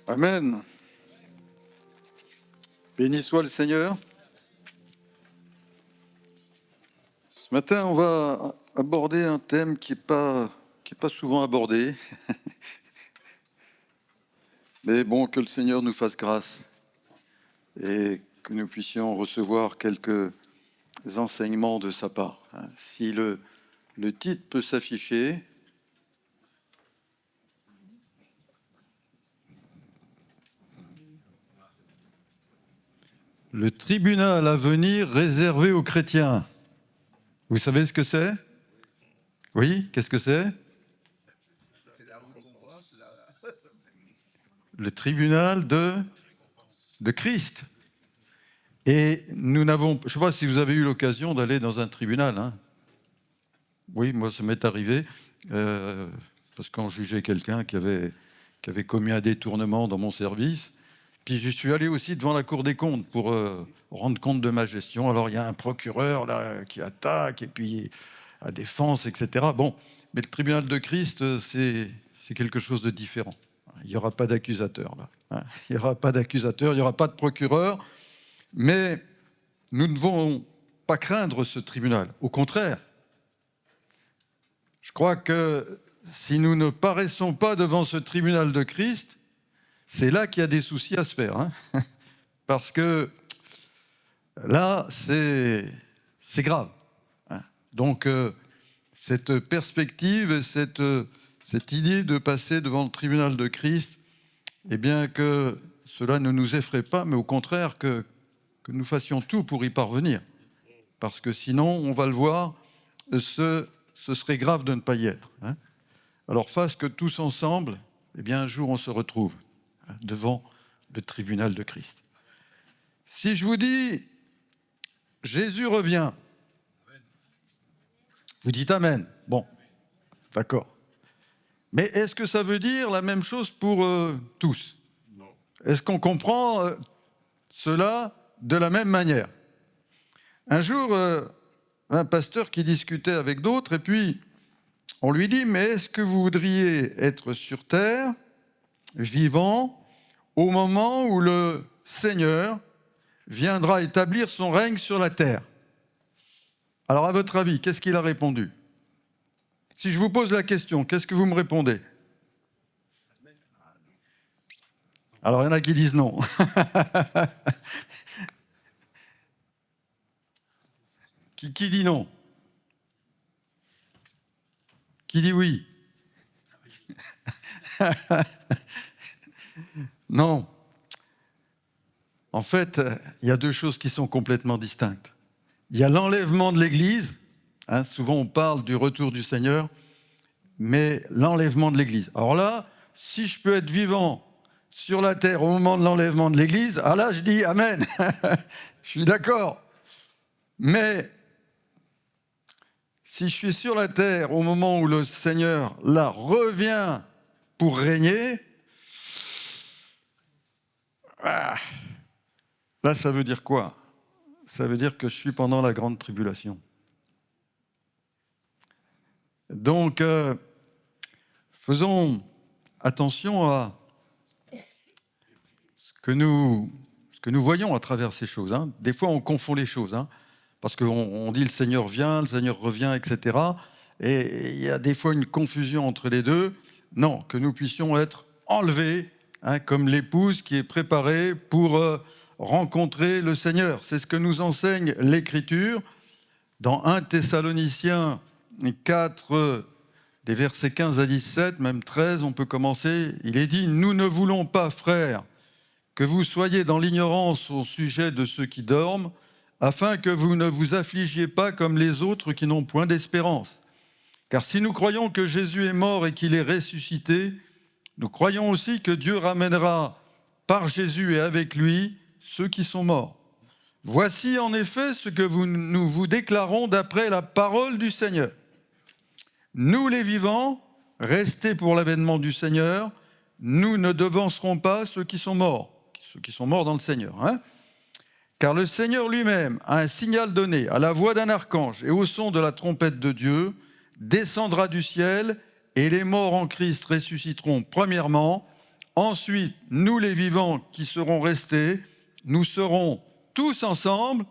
Amen. Béni soit le Seigneur. Ce matin, on va aborder un thème qui n'est pas souvent abordé. Mais bon, que le Seigneur nous fasse grâce et que nous puissions recevoir quelques enseignements de sa part. Si le titre peut s'afficher. Le tribunal à venir réservé aux chrétiens. Vous savez ce que c'est ? Oui, qu'est-ce que c'est ? Le tribunal de Christ. Et nous n'avons... Je ne sais pas si vous avez eu l'occasion d'aller dans un tribunal. Hein. Oui, moi, ça m'est arrivé. Parce qu'on jugeait quelqu'un qui avait commis un détournement dans mon service. Puis je suis allé aussi devant la Cour des comptes pour rendre compte de ma gestion. Alors il y a un procureur là qui attaque, et puis la défense, etc. Bon, mais le tribunal de Christ, c'est quelque chose de différent. Il n'y aura pas d'accusateur là. Hein. Il n'y aura pas d'accusateur, il n'y aura pas de procureur. Mais nous ne devons pas craindre ce tribunal. Au contraire, je crois que si nous ne paraissons pas devant ce tribunal de Christ, c'est là qu'il y a des soucis à se faire. Hein. Parce que là, c'est grave. Hein. Donc, cette perspective, cette idée de passer devant le tribunal de Christ, eh bien que cela ne nous effraie pas, mais au contraire que nous fassions tout pour y parvenir. Parce que sinon, on va le voir, ce serait grave de ne pas y être. Hein. Alors, fasse que tous ensemble, eh bien un jour on se retrouve devant le tribunal de Christ. Si je vous dis « Jésus revient », vous dites « Amen ». Bon, d'accord. Mais est-ce que ça veut dire la même chose pour tous ? Non. Est-ce qu'on comprend cela de la même manière ? Un jour, un pasteur qui discutait avec d'autres, et puis on lui dit « Mais est-ce que vous voudriez être sur terre, vivant, au moment où le Seigneur viendra établir son règne sur la terre ?» Alors, à votre avis, qu'est-ce qu'il a répondu ? Si je vous pose la question, qu'est-ce que vous me répondez ? Alors, il y en a qui disent non. Qui dit non ? Qui dit oui ? Non. En fait, il y a deux choses qui sont complètement distinctes. Il y a l'enlèvement de l'Église. Hein, souvent, on parle du retour du Seigneur, mais l'enlèvement de l'Église. Alors là, si je peux être vivant sur la terre au moment de l'enlèvement de l'Église, ah là, je dis Amen. Je suis d'accord. Mais si je suis sur la terre au moment où le Seigneur, là, revient pour régner, là, ça veut dire quoi ? Ça veut dire que je suis pendant la grande tribulation. Donc, faisons attention à ce que nous voyons à travers ces choses. Hein. Des fois, on confond les choses, hein, parce qu'on dit le Seigneur vient, le Seigneur revient, etc. Et il y a des fois une confusion entre les deux. Non, que nous puissions être enlevés, hein, comme l'épouse qui est préparée pour rencontrer le Seigneur. C'est ce que nous enseigne l'Écriture. Dans 1 Thessaloniciens 4, des versets 15 à 17, même 13, on peut commencer. Il est dit « Nous ne voulons pas, frères, que vous soyez dans l'ignorance au sujet de ceux qui dorment, afin que vous ne vous affligiez pas comme les autres qui n'ont point d'espérance. Car si nous croyons que Jésus est mort et qu'il est ressuscité, nous croyons aussi que Dieu ramènera par Jésus et avec lui ceux qui sont morts. Voici en effet ce que nous vous déclarons d'après la parole du Seigneur. Nous les vivants, restés pour l'avènement du Seigneur, nous ne devancerons pas ceux qui sont morts dans le Seigneur. Hein ? Car le Seigneur lui-même a un signal donné à la voix d'un archange et au son de la trompette de Dieu, descendra du ciel et les morts en Christ ressusciteront premièrement. Ensuite, nous les vivants qui serons restés, nous serons tous ensemble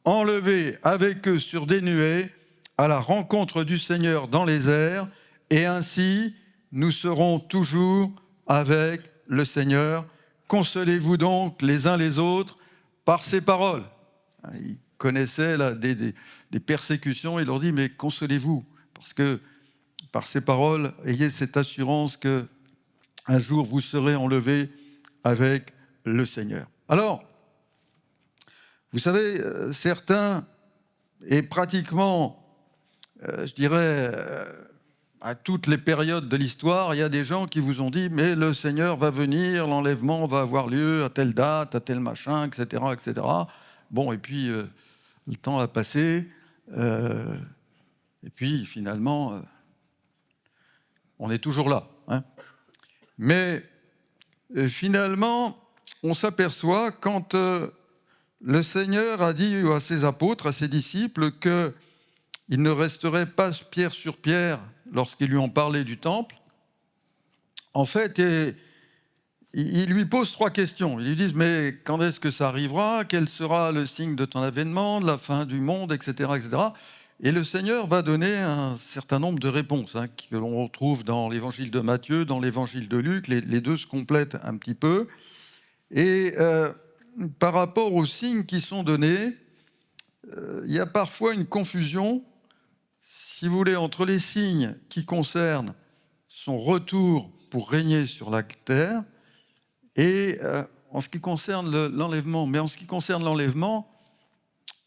enlevés avec eux sur des nuées à la rencontre du Seigneur dans les airs, et ainsi nous serons toujours avec le Seigneur. Consolez-vous donc les uns les autres par ces paroles. Il connaissait là, des persécutions, il leur dit, mais consolez-vous, parce que par ces paroles, ayez cette assurance que un jour vous serez enlevés avec le Seigneur. Alors, vous savez, certains, et pratiquement, je dirais, à toutes les périodes de l'histoire, il y a des gens qui vous ont dit « mais le Seigneur va venir, l'enlèvement va avoir lieu à telle date, à tel machin, etc. etc. » Bon, et puis, le temps a passé, et puis, finalement, on est toujours là. Hein. Mais, finalement, on s'aperçoit quand le Seigneur a dit à ses apôtres, à ses disciples, qu'il ne resterait pas pierre sur pierre lorsqu'ils lui ont parlé du temple. En fait, il lui pose 3 questions. Ils lui disent, mais quand est-ce que ça arrivera? Quel sera le signe de ton avènement, de la fin du monde, etc., etc. Et le Seigneur va donner un certain nombre de réponses que l'on retrouve dans l'évangile de Matthieu, dans l'évangile de Luc. Les deux se complètent un petit peu. Et par rapport aux signes qui sont donnés, il y a parfois une confusion, si vous voulez, entre les signes qui concernent son retour pour régner sur la terre et en ce qui concerne l'enlèvement. Mais en ce qui concerne l'enlèvement,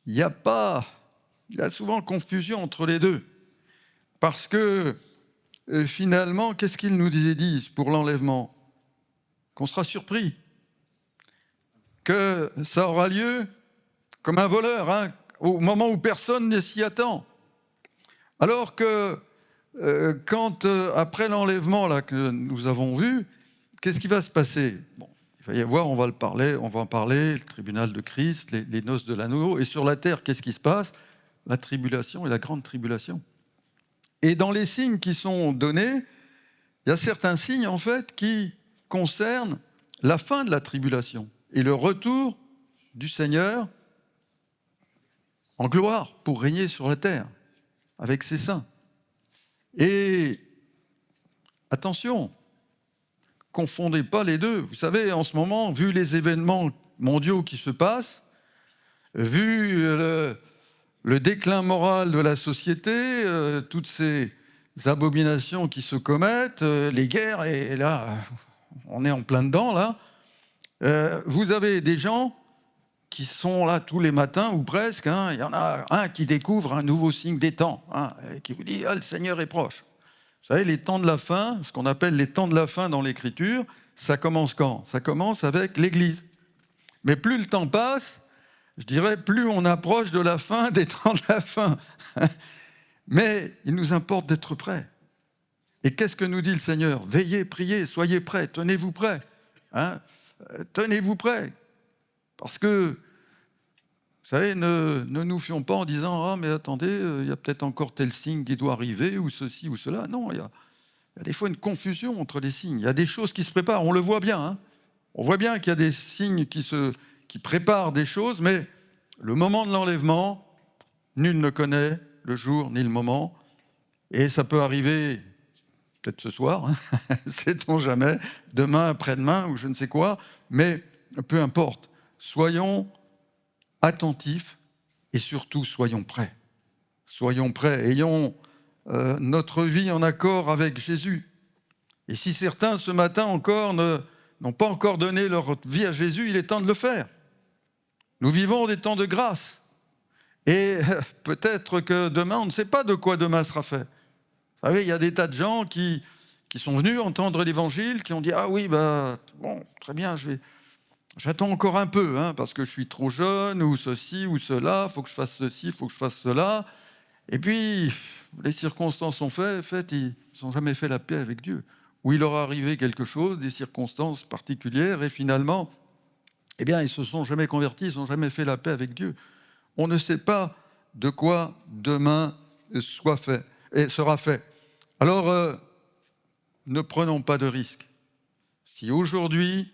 il y a souvent confusion entre les deux. Parce que finalement, qu'est-ce qu'ils nous disent pour l'enlèvement? Qu'on sera surpris, que ça aura lieu comme un voleur, au moment où personne ne s'y attend. Alors que quand, après l'enlèvement là, que nous avons vu, qu'est-ce qui va se passer? Bon, il va y avoir, on va en parler, le tribunal de Christ, les noces de l'agneau, et sur la terre, qu'est-ce qui se passe? La tribulation et la grande tribulation. Et dans les signes qui sont donnés, il y a certains signes, en fait, qui concernent la fin de la tribulation et le retour du Seigneur en gloire pour régner sur la terre avec ses saints. Et attention, confondez pas les deux. Vous savez, en ce moment, vu les événements mondiaux qui se passent, vu le déclin moral de la société, toutes ces abominations qui se commettent, les guerres, et là, on est en plein dedans, là. Vous avez des gens qui sont là tous les matins, ou presque. Il y en a un qui découvre un nouveau signe des temps, et qui vous dit « Ah, le Seigneur est proche ». Vous savez, les temps de la fin, ce qu'on appelle les temps de la fin dans l'Écriture, ça commence quand? Ça commence avec l'Église. Mais plus le temps passe, je dirais, plus on approche de la fin des temps de la fin. Mais il nous importe d'être prêts. Et qu'est-ce que nous dit le Seigneur? Veillez, priez, soyez prêts, tenez-vous prêts. Tenez-vous prêts. Parce que, vous savez, ne nous fions pas en disant « Ah, mais attendez, il y a peut-être encore tel signe qui doit arriver, ou ceci, ou cela. » Non, il y a des fois une confusion entre les signes. Il y a des choses qui se préparent, on le voit bien. On voit bien qu'il y a des signes qui préparent des choses, mais le moment de l'enlèvement, nul ne connaît le jour ni le moment. Et ça peut arriver peut-être ce soir, sait-on jamais, demain, après-demain, ou je ne sais quoi, mais peu importe. Soyons attentifs et surtout soyons prêts. Soyons prêts, ayons notre vie en accord avec Jésus. Et si certains ce matin encore n'ont pas encore donné leur vie à Jésus, il est temps de le faire. Nous vivons des temps de grâce. Et peut-être que demain, on ne sait pas de quoi demain sera fait. Vous savez, il y a des tas de gens qui sont venus entendre l'Évangile, qui ont dit « Ah oui, bon, très bien, j'attends encore un peu, parce que je suis trop jeune, ou ceci, ou cela, il faut que je fasse ceci, il faut que je fasse cela. » Et puis, les circonstances sont faites, ils n'ont jamais fait la paix avec Dieu. Ou il leur est arrivé quelque chose, des circonstances particulières, et finalement, eh bien, ils ne se sont jamais convertis, ils n'ont jamais fait la paix avec Dieu. On ne sait pas de quoi demain sera fait. Alors, ne prenons pas de risques. Si aujourd'hui,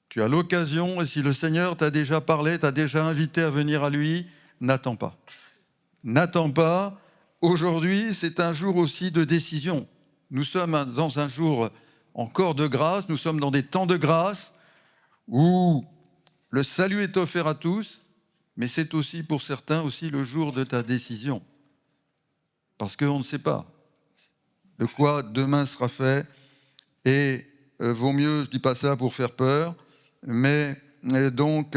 tu as l'occasion, et si le Seigneur t'a déjà parlé, t'a déjà invité à venir à lui, n'attends pas. N'attends pas. Aujourd'hui, c'est un jour aussi de décision. Nous sommes dans un jour encore de grâce, nous sommes dans des temps de grâce où le salut est offert à tous, mais c'est aussi pour certains aussi le jour de ta décision. Parce qu'on ne sait pas de quoi demain sera fait. Et vaut mieux, je ne dis pas ça pour faire peur, mais donc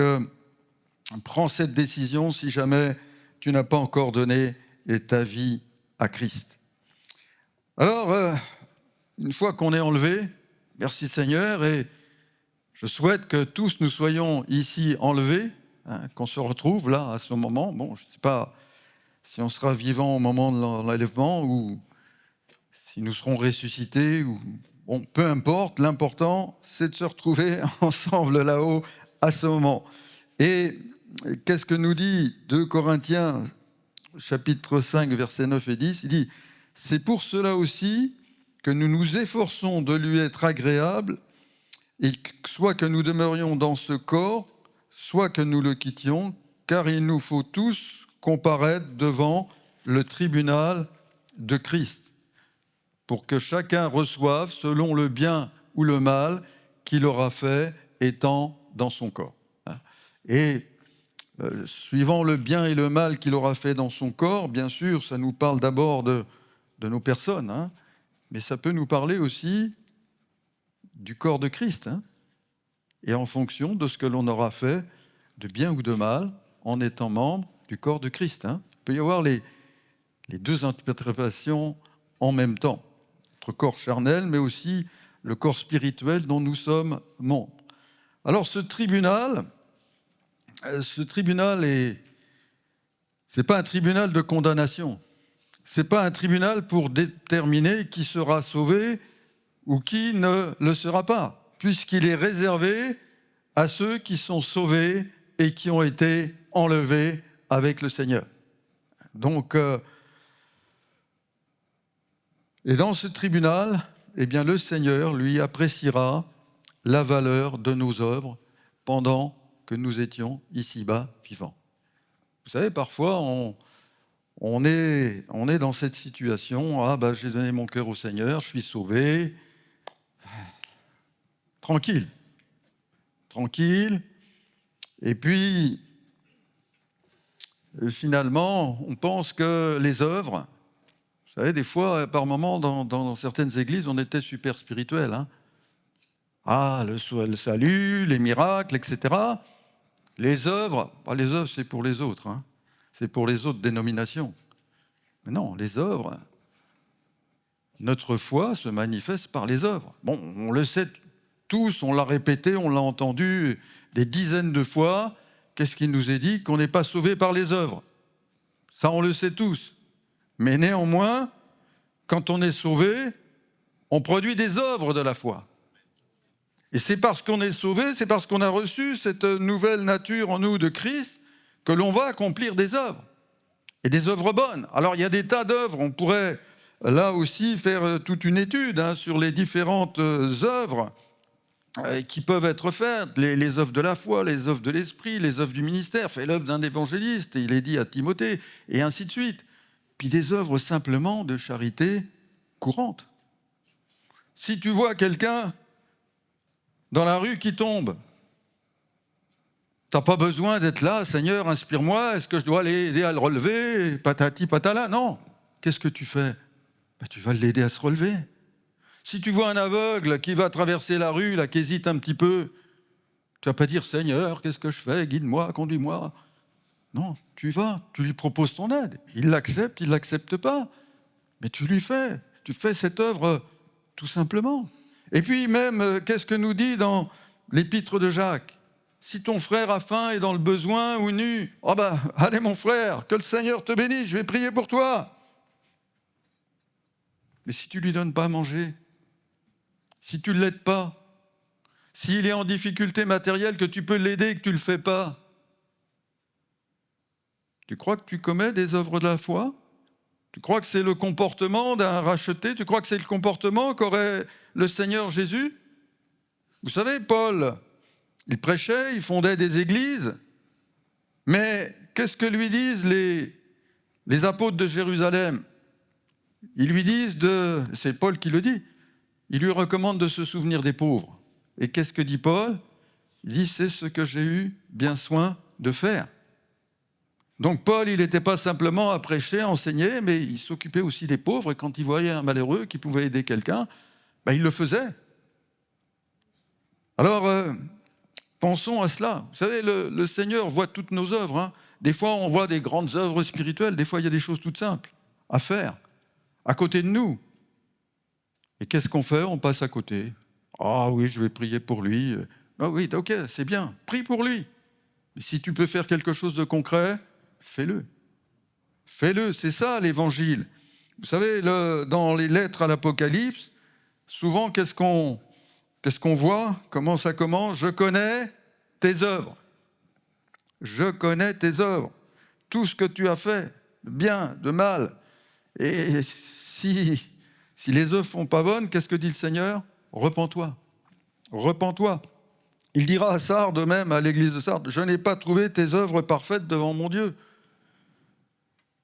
prends cette décision si jamais tu n'as pas encore donné ta vie à Christ. Alors, une fois qu'on est enlevé, merci Seigneur, et je souhaite que tous nous soyons ici enlevés, qu'on se retrouve là à ce moment. Bon, je ne sais pas si on sera vivant au moment de l'enlèvement ou si nous serons ressuscités. Bon, peu importe, l'important, c'est de se retrouver ensemble là-haut à ce moment. Et qu'est-ce que nous dit 2 Corinthiens, chapitre 5, versets 9 et 10 ? Il dit « C'est pour cela aussi que nous nous efforçons de lui être agréables, et soit que nous demeurions dans ce corps, soit que nous le quittions, car il nous faut tous comparaître devant le tribunal de Christ, pour que chacun reçoive selon le bien ou le mal qu'il aura fait étant dans son corps. » Et suivant le bien et le mal qu'il aura fait dans son corps, bien sûr, ça nous parle d'abord de nos personnes, mais ça peut nous parler aussi du corps de Christ, et en fonction de ce que l'on aura fait de bien ou de mal en étant membre du corps de Christ. Il peut y avoir les deux interprétations en même temps, notre corps charnel, mais aussi le corps spirituel dont nous sommes membres. Alors ce tribunal c'est pas un tribunal de condamnation. C'est pas un tribunal pour déterminer qui sera sauvé ou qui ne le sera pas, puisqu'il est réservé à ceux qui sont sauvés et qui ont été enlevés avec le Seigneur. Donc, et dans ce tribunal, eh bien, le Seigneur, lui, appréciera la valeur de nos œuvres pendant que nous étions ici-bas vivants. Vous savez, parfois, on est dans cette situation, j'ai donné mon cœur au Seigneur, je suis sauvé, tranquille. Et puis, finalement, on pense que les œuvres, vous savez, des fois, par moments, dans certaines églises, on était super spirituel. Le salut, les miracles, etc. Les œuvres, c'est pour les autres. C'est pour les autres dénominations. Mais non, les œuvres, notre foi se manifeste par les œuvres. Bon, on le sait tous, on l'a répété, on l'a entendu des dizaines de fois. Qu'est-ce qu'il nous est dit ? Qu'on n'est pas sauvé par les œuvres. Ça, on le sait tous. Mais néanmoins, quand on est sauvé, on produit des œuvres de la foi. Et c'est parce qu'on est sauvé, c'est parce qu'on a reçu cette nouvelle nature en nous de Christ que l'on va accomplir des œuvres. Et des œuvres bonnes. Alors, il y a des tas d'œuvres. On pourrait, là aussi, faire toute une étude sur les différentes œuvres qui peuvent être faites, les œuvres de la foi, les œuvres de l'esprit, les œuvres du ministère, fait l'œuvre d'un évangéliste, il est dit à Timothée, et ainsi de suite. Puis des œuvres simplement de charité courante. Si tu vois quelqu'un dans la rue qui tombe, tu n'as pas besoin d'être là, Seigneur, inspire-moi, est-ce que je dois l'aider à le relever, patati patala, non. Qu'est-ce que tu fais ? Tu vas l'aider à se relever. Si tu vois un aveugle qui va traverser la rue, qui hésite un petit peu, tu vas pas dire « Seigneur, qu'est-ce que je fais ? Guide-moi, conduis-moi. » Non, tu vas, tu lui proposes ton aide. Il l'accepte, il ne l'accepte pas. Mais tu fais cette œuvre tout simplement. Et puis même, qu'est-ce que nous dit dans l'épître de Jacques ? Si ton frère a faim et dans le besoin ou nu, allez mon frère, que le Seigneur te bénisse, je vais prier pour toi. Mais si tu ne lui donnes pas à manger, si tu ne l'aides pas, s'il est en difficulté matérielle, que tu peux l'aider et que tu ne le fais pas, tu crois que tu commets des œuvres de la foi ? Tu crois que c'est le comportement d'un racheté ? Tu crois que c'est le comportement qu'aurait le Seigneur Jésus ? Vous savez, Paul, il prêchait, il fondait des églises, mais qu'est-ce que lui disent les apôtres de Jérusalem? Ils lui disent c'est Paul qui le dit, il lui recommande de se souvenir des pauvres. Et qu'est-ce que dit Paul? Il dit, c'est ce que j'ai eu bien soin de faire. Donc Paul, il n'était pas simplement à prêcher, à enseigner, mais il s'occupait aussi des pauvres, et quand il voyait un malheureux qui pouvait aider quelqu'un, il le faisait. Alors, pensons à cela. Vous savez, le Seigneur voit toutes nos œuvres. Hein. Des fois, on voit des grandes œuvres spirituelles, des fois, il y a des choses toutes simples à faire, à côté de nous. Et qu'est-ce qu'on fait? On passe à côté. Ah oui, je vais prier pour lui. Ah oui, ok, c'est bien, prie pour lui. Mais si tu peux faire quelque chose de concret, fais-le. Fais-le, c'est ça l'évangile. Vous savez, dans les lettres à l'Apocalypse, souvent, qu'est-ce qu'on voit? Comment ça commence? Je connais tes œuvres. Je connais tes œuvres. Tout ce que tu as fait, de bien, de mal. Et si les œuvres ne sont pas bonnes, qu'est-ce que dit le Seigneur? Repens-toi. Repens-toi. Il dira à Sardes même, à l'église de Sardes, je n'ai pas trouvé tes œuvres parfaites devant mon Dieu.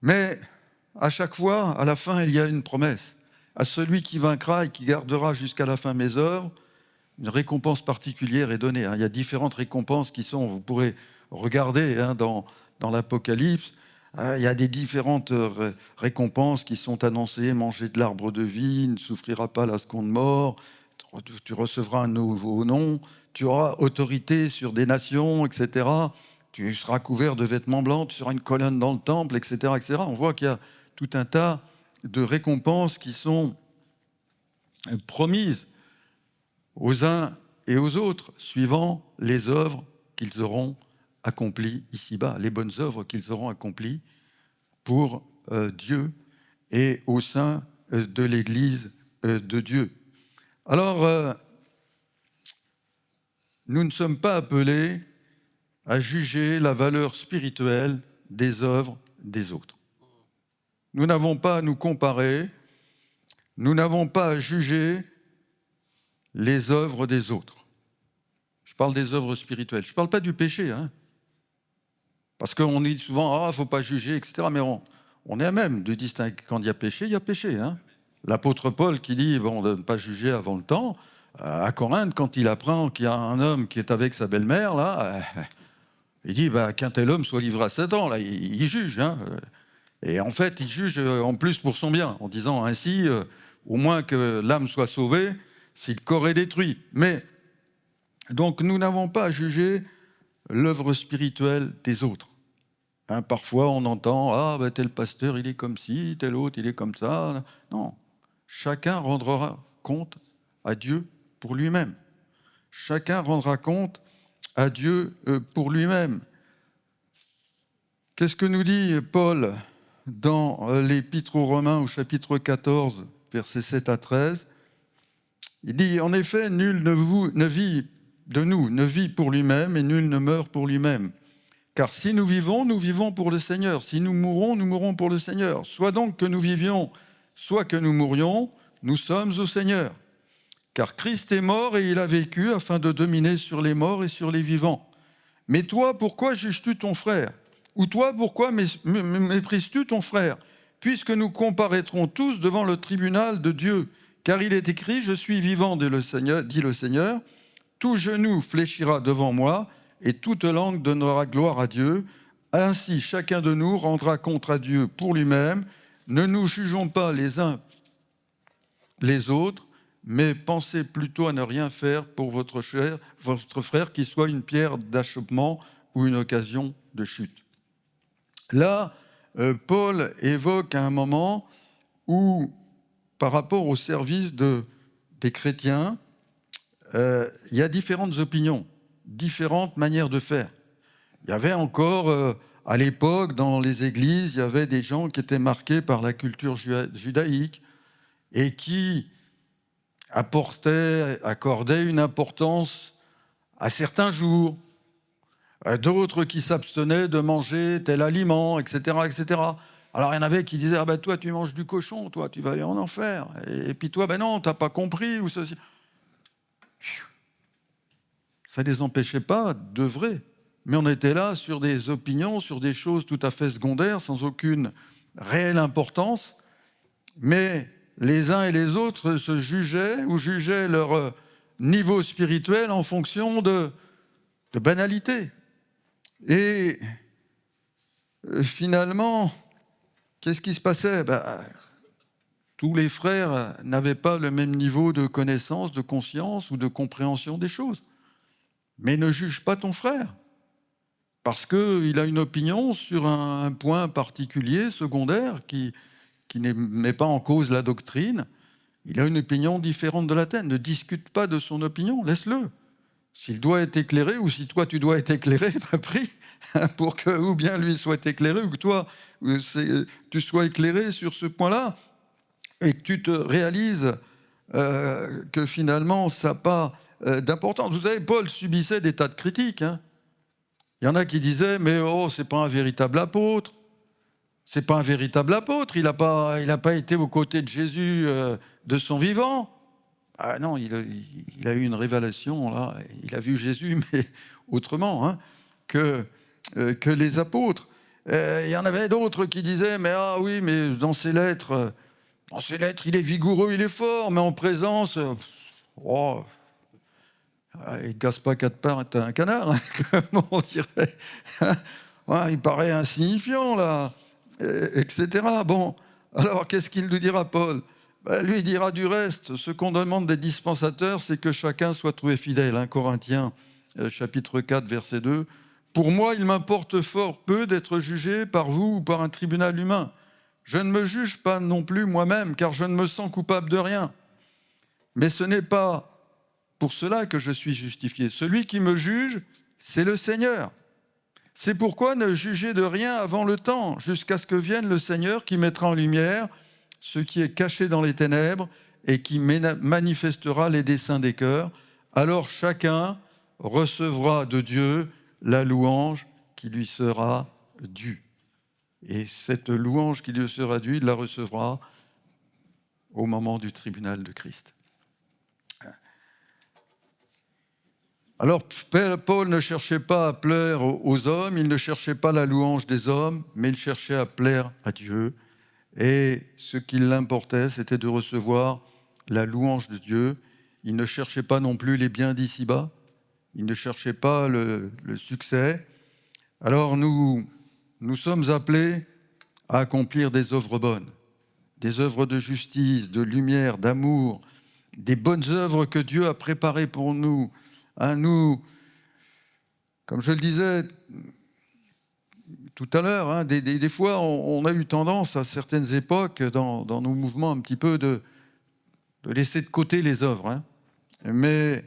Mais à chaque fois, à la fin, il y a une promesse. À celui qui vaincra et qui gardera jusqu'à la fin mes œuvres, une récompense particulière est donnée. Il y a différentes récompenses qui sont, vous pourrez regarder dans l'Apocalypse, il y a des différentes récompenses qui sont annoncées. Manger de l'arbre de vie, ne souffrira pas la seconde mort, tu recevras un nouveau nom, tu auras autorité sur des nations, etc. Tu seras couvert de vêtements blancs, tu seras une colonne dans le temple, etc. etc. On voit qu'il y a tout un tas de récompenses qui sont promises aux uns et aux autres, suivant les œuvres qu'ils auront accomplies ici-bas, les bonnes œuvres qu'ils auront accomplies pour Dieu et au sein de l'Église de Dieu. Alors, nous ne sommes pas appelés à juger la valeur spirituelle des œuvres des autres. Nous n'avons pas à nous comparer, nous n'avons pas à juger les œuvres des autres. Je parle des œuvres spirituelles, je ne parle pas du péché, hein. Parce qu'on dit souvent, il ne faut pas juger, etc. Mais on est à même de distinguer. Quand il y a péché, hein. L'apôtre Paul qui dit de ne pas juger avant le temps, à Corinthe, quand il apprend qu'il y a un homme qui est avec sa belle-mère, là, il dit qu'un tel homme soit livré à Satan, là, il juge. Hein. Et en fait, il juge en plus pour son bien, en disant ainsi, au moins que l'âme soit sauvée, si le corps est détruit. Mais, donc, nous n'avons pas à juger l'œuvre spirituelle des autres. Hein, parfois, on entend « tel pasteur, il est comme ci, tel autre, il est comme ça. » Non, chacun rendra compte à Dieu pour lui-même. Chacun rendra compte à Dieu pour lui-même. Qu'est-ce que nous dit Paul dans l'Épître aux Romains au chapitre 14, versets 7 à 13 ? Il dit « En effet, nul ne vit pour lui-même et nul ne meurt pour lui-même. Car si nous vivons pour le Seigneur. Si nous mourons pour le Seigneur. Soit donc que nous vivions, soit que nous mourions, nous sommes au Seigneur. Car Christ est mort et il a vécu afin de dominer sur les morts et sur les vivants. Mais toi, pourquoi juges-tu ton frère? Ou toi, pourquoi méprises-tu ton frère? Puisque nous comparaîtrons tous devant le tribunal de Dieu. Car il est écrit, je suis vivant, dit le Seigneur, tout genou fléchira devant moi, et toute langue donnera gloire à Dieu. Ainsi, chacun de nous rendra compte à Dieu pour lui-même. Ne nous jugeons pas les uns les autres, mais pensez plutôt à ne rien faire pour votre frère qui soit une pierre d'achoppement ou une occasion de chute. Là, Paul évoque un moment où, par rapport au service des chrétiens, il y a différentes opinions, différentes manières de faire. Il y avait encore, à l'époque, dans les églises, il y avait des gens qui étaient marqués par la culture judaïque et qui accordaient une importance à certains jours, d'autres qui s'abstenaient de manger tel aliment, etc., etc. Alors, il y en avait qui disaient « Ah ben toi, tu manges du cochon, toi, tu vas aller en enfer. Et puis toi, ben non, tu n'as pas compris. » ou ceci. Ça ne les empêchait pas d'œuvrer. Mais on était là sur des opinions, sur des choses tout à fait secondaires, sans aucune réelle importance. Mais les uns et les autres se jugeaient ou jugeaient leur niveau spirituel en fonction de banalités. Et finalement, qu'est-ce qui se passait? Tous les frères n'avaient pas le même niveau de connaissance, de conscience ou de compréhension des choses. Mais ne juge pas ton frère, parce qu'il a une opinion sur un point particulier, secondaire, qui ne met pas en cause la doctrine. Il a une opinion différente de la tienne. Ne discute pas de son opinion, laisse-le. S'il doit être éclairé, ou si toi tu dois être éclairé, prie pour que ou bien lui soit éclairé, ou que toi tu sois éclairé sur ce point-là, et que tu te réalises que finalement ça n'a pas d'importance. Vous savez, Paul subissait des tas de critiques. Il y en a qui disaient, mais c'est pas un véritable apôtre. C'est pas un véritable apôtre. Il n'a pas été aux côtés de Jésus de son vivant. Ah non, il a eu une révélation, là. Il a vu Jésus, mais autrement que les apôtres. Il y en avait d'autres qui disaient, mais oui, mais dans ses lettres, il est vigoureux, il est fort, mais en présence, il ne casse pas quatre pattes à un canard, comme on dirait. Il paraît insignifiant, là, etc. Bon, alors qu'est-ce qu'il nous dira, Paul? Lui dira du reste, ce qu'on demande des dispensateurs, c'est que chacun soit trouvé fidèle. Corinthiens, chapitre 4, verset 2. Pour moi, il m'importe fort peu d'être jugé par vous ou par un tribunal humain. Je ne me juge pas non plus moi-même, car je ne me sens coupable de rien. Mais ce n'est pas pour cela que je suis justifié. Celui qui me juge, c'est le Seigneur. C'est pourquoi ne jugez de rien avant le temps, jusqu'à ce que vienne le Seigneur qui mettra en lumière ce qui est caché dans les ténèbres et qui manifestera les desseins des cœurs. Alors chacun recevra de Dieu la louange qui lui sera due. Et cette louange qui lui sera due, il la recevra au moment du tribunal de Christ. Alors Paul ne cherchait pas à plaire aux hommes, il ne cherchait pas la louange des hommes, mais il cherchait à plaire à Dieu. Et ce qui l'importait, c'était de recevoir la louange de Dieu. Il ne cherchait pas non plus les biens d'ici-bas. Il ne cherchait pas le succès. Alors nous sommes appelés à accomplir des œuvres bonnes, des œuvres de justice, de lumière, d'amour, des bonnes œuvres que Dieu a préparées pour nous. Nous, comme je le disais tout à l'heure, des fois, on a eu tendance à certaines époques, dans nos mouvements un petit peu, de laisser de côté les œuvres. Mais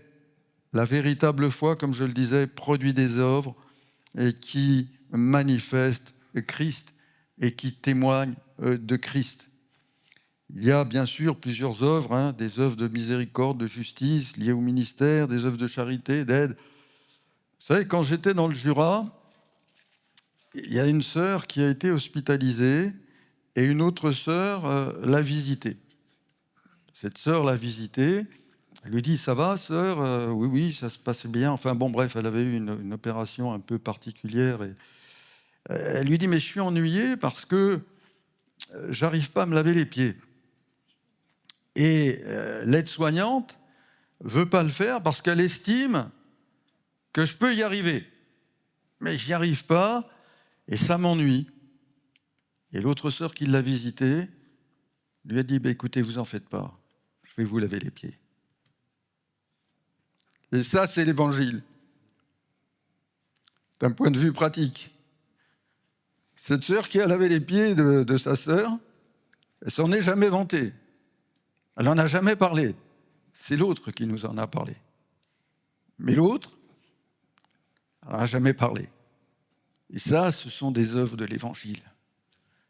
la véritable foi, comme je le disais, produit des œuvres et qui manifestent Christ et qui témoignent de Christ. Il y a bien sûr plusieurs œuvres, des œuvres de miséricorde, de justice, liées au ministère, des œuvres de charité, d'aide. Vous savez, quand j'étais dans le Jura, il y a une sœur qui a été hospitalisée et une autre sœur l'a visitée. Cette sœur l'a visitée, elle lui dit « Ça va, sœur ?» Oui, ça se passait bien. Enfin bon, bref, elle avait eu une opération un peu particulière. Et elle lui dit « Mais je suis ennuyée parce que j'arrive pas à me laver les pieds. » Et l'aide-soignante ne veut pas le faire parce qu'elle estime que je peux y arriver. Mais je n'y arrive pas et ça m'ennuie. Et l'autre sœur qui l'a visitée lui a dit « Écoutez, vous en faites pas, je vais vous laver les pieds. » Et ça, c'est l'évangile, d'un point de vue pratique. Cette sœur qui a lavé les pieds de sa sœur, elle s'en est jamais vantée. Elle n'en a jamais parlé. C'est l'autre qui nous en a parlé. Mais l'autre, elle n'en a jamais parlé. Et ça, ce sont des œuvres de l'évangile.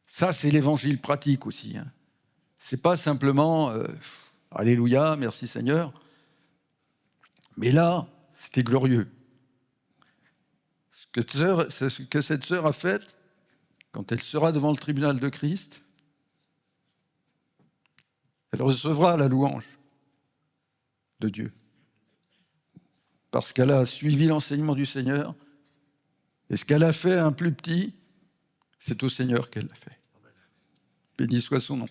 Ça, c'est l'évangile pratique aussi. C'est pas simplement Alléluia, merci Seigneur. Mais là, c'était glorieux. Ce que cette sœur a fait, quand elle sera devant le tribunal de Christ, elle recevra la louange de Dieu. parce qu'elle a suivi l'enseignement du Seigneur. Et ce qu'elle a fait un plus petit, c'est au Seigneur qu'elle l'a fait. Béni soit son nom.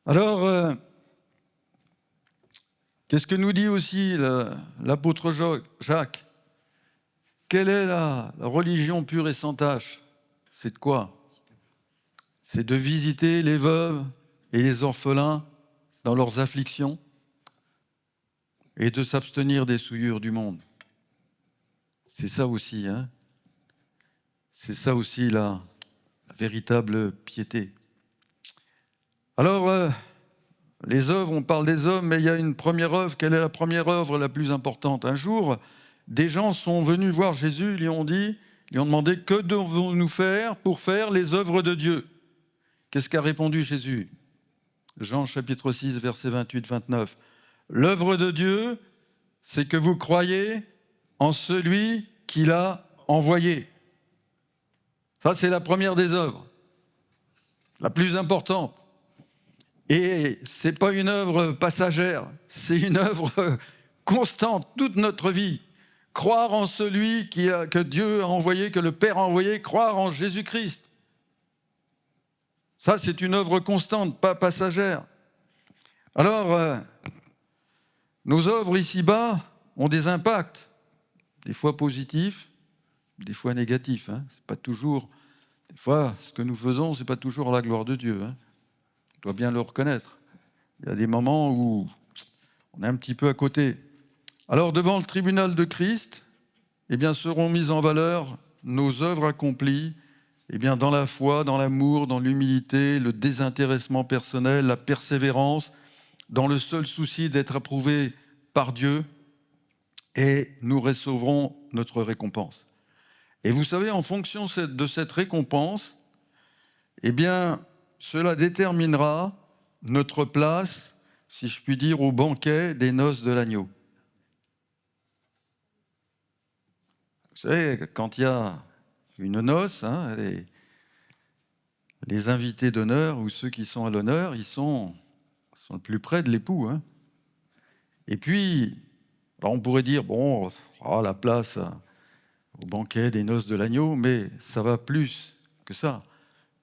Alors, qu'est-ce que nous dit aussi l'apôtre Jacques? Quelle est la religion pure et sans tache? C'est de quoi? C'est de visiter les veuves et les orphelins dans leurs afflictions et de s'abstenir des souillures du monde. C'est ça aussi, hein? C'est ça aussi la véritable piété. Alors, les œuvres, on parle des hommes, mais il y a une première œuvre. Quelle est la première œuvre la plus importante? Un jour, des gens sont venus voir Jésus, lui ont demandé, que devons-nous faire pour faire les œuvres de Dieu? Qu'est-ce qu'a répondu Jésus? Jean chapitre 6, versets 28-29. L'œuvre de Dieu, c'est que vous croyez en celui qui l'a envoyé. Ça, c'est la première des œuvres, la plus importante. Et ce n'est pas une œuvre passagère, c'est une œuvre constante, toute notre vie. Croire en celui que Dieu a envoyé, que le Père a envoyé, croire en Jésus-Christ. Ça, c'est une œuvre constante, pas passagère. Alors, nos œuvres ici-bas ont des impacts, des fois positifs, des fois négatifs. C'est pas toujours, des fois, ce que nous faisons, ce n'est pas toujours à la gloire de Dieu. On doit bien le reconnaître. Il y a des moments où on est un petit peu à côté. Alors, devant le tribunal de Christ, seront mises en valeur nos œuvres accomplies, dans la foi, dans l'amour, dans l'humilité, le désintéressement personnel, la persévérance, dans le seul souci d'être approuvés par Dieu, et nous recevrons notre récompense. Et vous savez, en fonction de cette récompense, cela déterminera notre place, si je puis dire, au banquet des noces de l'agneau. Vous savez, quand il y a une noce, les invités d'honneur ou ceux qui sont à l'honneur, ils sont le plus près de l'époux. Et puis, alors on pourrait dire, la place au banquet des noces de l'agneau, mais ça va plus que ça,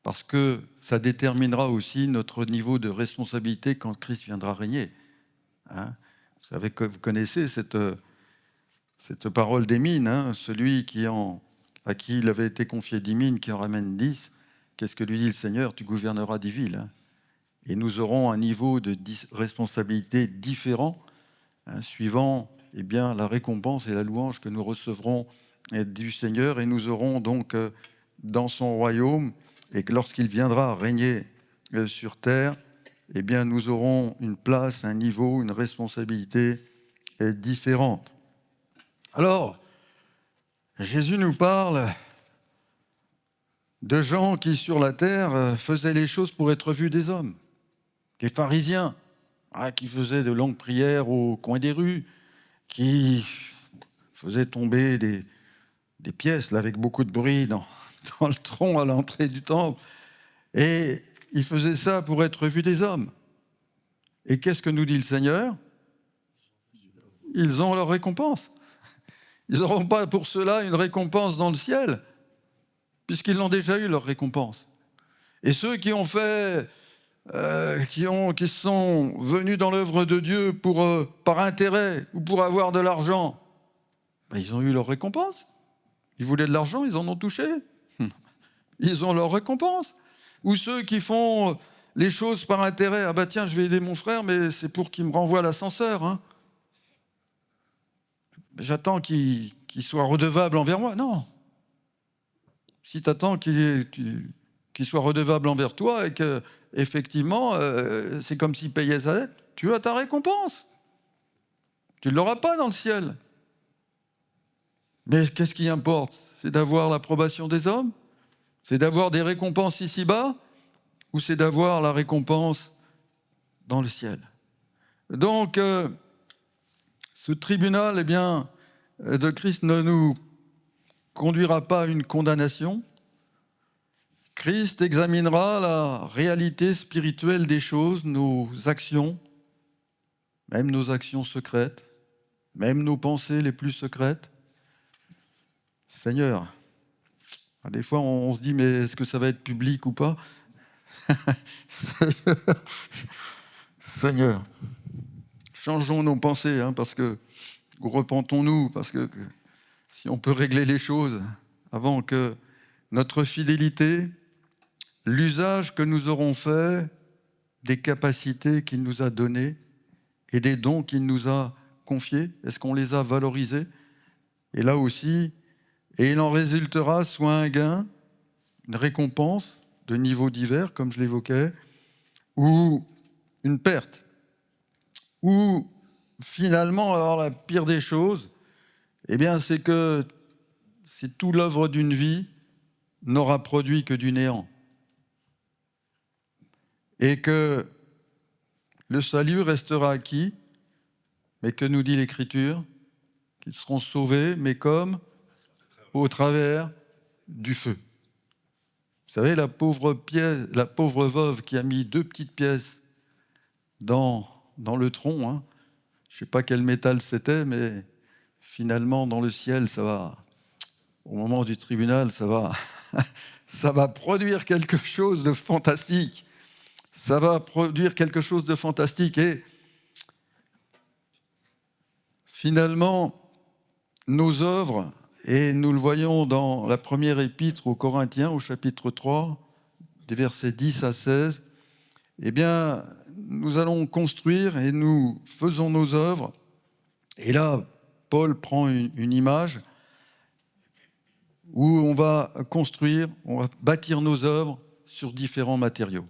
parce que ça déterminera aussi notre niveau de responsabilité quand Christ viendra régner. Vous savez que vous connaissez cette parole des mines, celui à qui il avait été confié 10 mines, qui en ramène 10. Qu'est-ce que lui dit le Seigneur? Tu gouverneras 10 villes. Et nous aurons un niveau de responsabilité différent, suivant la récompense et la louange que nous recevrons du Seigneur. Et nous aurons donc dans son royaume, et que lorsqu'il viendra régner sur terre, nous aurons une place, un niveau, une responsabilité différente. Alors, Jésus nous parle de gens qui, sur la terre, faisaient les choses pour être vus des hommes. Les pharisiens, qui faisaient de longues prières au coin des rues, qui faisaient tomber des pièces là, avec beaucoup de bruit dans le tronc à l'entrée du temple. Et ils faisaient ça pour être vus des hommes. Et qu'est-ce que nous dit le Seigneur? Ils ont leur récompense. Ils n'auront pas pour cela une récompense dans le ciel, puisqu'ils l'ont déjà eu, leur récompense. Et ceux qui ont fait, qui sont venus dans l'œuvre de Dieu par intérêt ou pour avoir de l'argent, ils ont eu leur récompense. Ils voulaient de l'argent, ils en ont touché. Ils ont leur récompense. Ou ceux qui font les choses par intérêt. Tiens, je vais aider mon frère, mais c'est pour qu'il me renvoie l'ascenseur. J'attends qu'il soit redevable envers moi. Non. Si tu attends qu'il soit redevable envers toi et que, effectivement, c'est comme s'il payait sa dette, tu as ta récompense. Tu ne l'auras pas dans le ciel. Mais qu'est-ce qui importe? C'est d'avoir l'approbation des hommes? C'est d'avoir des récompenses ici-bas? Ou c'est d'avoir la récompense dans le ciel? Donc, ce tribunal, de Christ ne nous conduira pas à une condamnation. Christ examinera la réalité spirituelle des choses, nos actions, même nos actions secrètes, même nos pensées les plus secrètes. Seigneur, des fois on se dit, mais est-ce que ça va être public ou pas? Seigneur, changeons nos pensées, parce que, ou repentons-nous, parce que si on peut régler les choses avant que notre fidélité, l'usage que nous aurons fait des capacités qu'il nous a données et des dons qu'il nous a confiés, est-ce qu'on les a valorisés? Et là aussi, et il en résultera soit un gain, une récompense de niveaux divers, comme je l'évoquais, ou une perte. Ou finalement, alors la pire des choses, c'est que c'est toute l'œuvre d'une vie n'aura produit que du néant. Et que le salut restera acquis, mais que nous dit l'Écriture? Qu'ils seront sauvés, mais comme au travers du feu. Vous savez, la pauvre veuve qui a mis 2 petites pièces dans le tronc, je ne sais pas quel métal c'était, mais finalement, dans le ciel, ça va, au moment du tribunal, ça va produire quelque chose de fantastique. Ça va produire quelque chose de fantastique. Et finalement, nos œuvres, et nous le voyons dans la première épître aux Corinthiens, au chapitre 3, des versets 10 à 16, nous allons construire et nous faisons nos œuvres. Et là, Paul prend une image où on va construire, on va bâtir nos œuvres sur différents matériaux.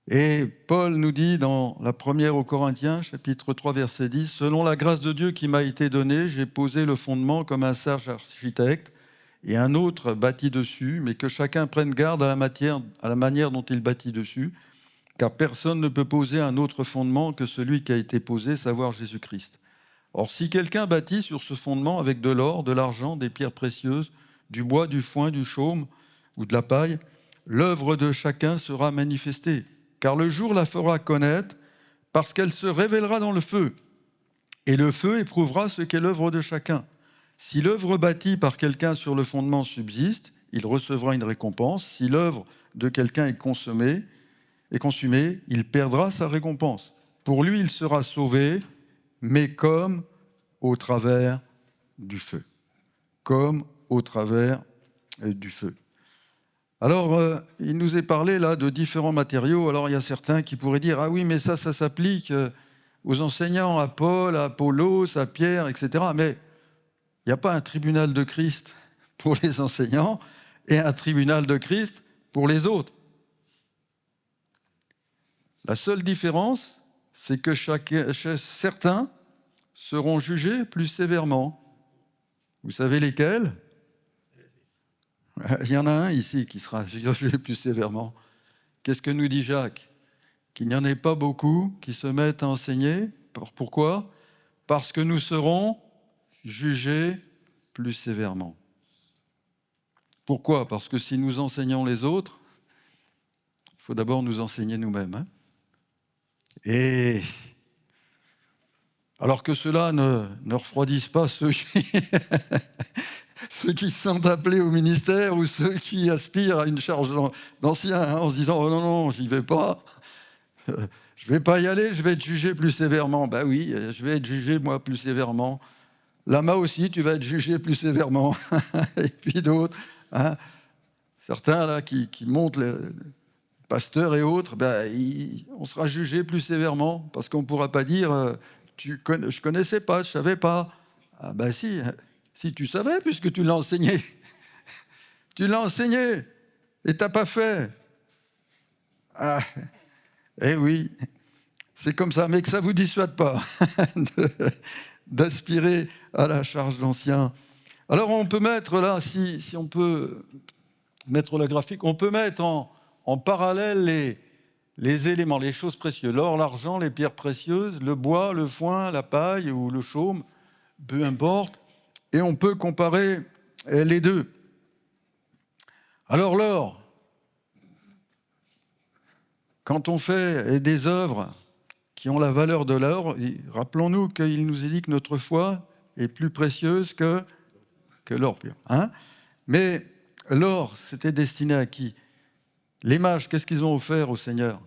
Et Paul nous dit dans la première aux Corinthiens, chapitre 3, verset 10, « Selon la grâce de Dieu qui m'a été donnée, j'ai posé le fondement comme un sage architecte, et un autre bâtit dessus, mais que chacun prenne garde à la manière dont il bâtit dessus, car personne ne peut poser un autre fondement que celui qui a été posé, savoir Jésus-Christ. Or, si quelqu'un bâtit sur ce fondement avec de l'or, de l'argent, des pierres précieuses, du bois, du foin, du chaume ou de la paille, l'œuvre de chacun sera manifestée. Car le jour la fera connaître, parce qu'elle se révélera dans le feu. Et le feu éprouvera ce qu'est l'œuvre de chacun. Si l'œuvre bâtie par quelqu'un sur le fondement subsiste, il recevra une récompense. Si l'œuvre de quelqu'un est consumée, il perdra sa récompense. Pour lui, il sera sauvé, mais comme au travers du feu. Comme au travers du feu. Alors, il nous est parlé là de différents matériaux. Alors, il y a certains qui pourraient dire « Ah oui, mais ça s'applique aux enseignants, à Paul, à Apollos, à Pierre, etc. » Mais il n'y a pas un tribunal de Christ pour les enseignants et un tribunal de Christ pour les autres. La seule différence, c'est que certains seront jugés plus sévèrement. Vous savez lesquels ? Il y en a un ici qui sera jugé plus sévèrement. Qu'est-ce que nous dit Jacques ? Qu'il n'y en ait pas beaucoup qui se mettent à enseigner. Pourquoi ? Parce que nous serons jugés plus sévèrement. Pourquoi ? Parce que si nous enseignons les autres, il faut d'abord nous enseigner nous-mêmes. Et alors que cela ne refroidisse pas ceux qui sont appelés au ministère ou ceux qui aspirent à une charge d'ancien, en se disant « Oh non, j'y vais pas, je ne vais pas y aller, je vais être jugé plus sévèrement. » Ben oui, je vais être jugé, moi, plus sévèrement. Lama aussi, tu vas être jugé plus sévèrement. Et puis d'autres, certains là qui montent les pasteurs et autres, on sera jugé plus sévèrement parce qu'on ne pourra pas dire je ne connaissais pas, je ne savais pas. Ah ben si tu savais, puisque tu l'as enseigné. Tu l'as enseigné et tu n'as pas fait. Eh oui, c'est comme ça, mais que ça ne vous dissuade pas d'aspirer à la charge d'ancien. Alors on peut mettre là, si on peut mettre la graphique, on peut mettre en parallèle les éléments, les choses précieuses, l'or, l'argent, les pierres précieuses, le bois, le foin, la paille ou le chaume, peu importe, et on peut comparer les deux. Alors l'or, quand on fait des œuvres qui ont la valeur de l'or. Et rappelons-nous qu'il nous est dit que notre foi est plus précieuse que l'or pur. Hein? Mais l'or, c'était destiné à qui? Les mages, qu'est-ce qu'ils ont offert au Seigneur?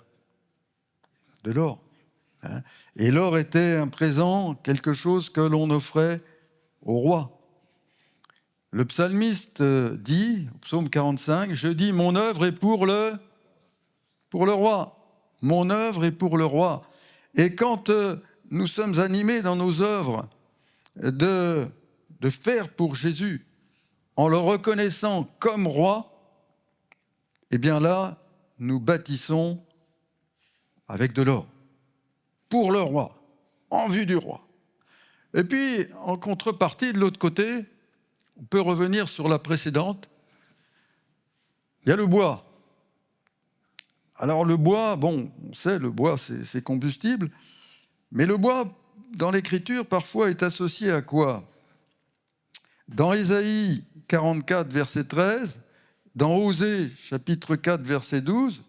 De l'or. Hein? Et l'or était un présent, quelque chose que l'on offrait au roi. Le psalmiste dit, au psaume 45, « Je dis, mon œuvre est pour le roi. Mon œuvre est pour le roi. » Et quand nous sommes animés dans nos œuvres de faire pour Jésus, en le reconnaissant comme roi, eh bien là, nous bâtissons avec de l'or, pour le roi, en vue du roi. Et puis, en contrepartie, de l'autre côté, on peut revenir sur la précédente. Il y a le bois. Alors le bois, bon, on sait, le bois, c'est combustible, mais le bois, dans l'Écriture, parfois est associé à quoi? Dans Ésaïe 44, verset 13, dans Osée, chapitre 4, verset 12,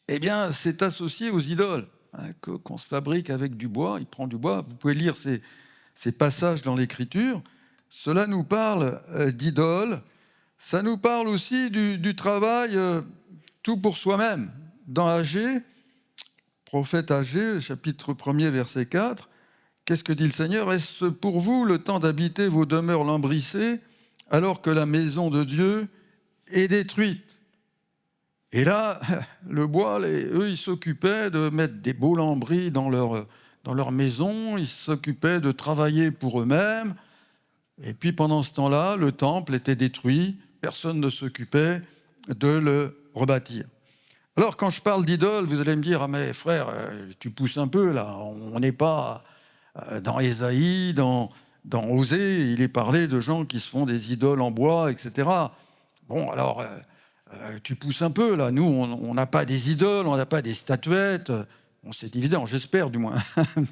eh bien, c'est associé aux idoles, hein, qu'on se fabrique avec du bois, il prend du bois. Vous pouvez lire ces passages dans l'Écriture. Cela nous parle d'idoles. Ça nous parle aussi du travail tout pour soi-même. Dans Agée, prophète Agée, chapitre 1er, verset 4, qu'est-ce que dit le Seigneur? « Est-ce pour vous le temps d'habiter vos demeures lambrissées, alors que la maison de Dieu est détruite ?» Et là, le bois, eux, ils s'occupaient de mettre des beaux lambris dans leur maison, ils s'occupaient de travailler pour eux-mêmes. Et puis pendant ce temps-là, le temple était détruit, personne ne s'occupait de le rebâtir. Alors quand je parle d'idole, vous allez me dire « Ah mais frère, tu pousses un peu là, on n'est pas dans Ésaïe, dans Osée, il est parlé de gens qui se font des idoles en bois, etc. » Bon alors, tu pousses un peu là, nous on n'a pas des idoles, on n'a pas des statuettes, bon, c'est évident, j'espère du moins,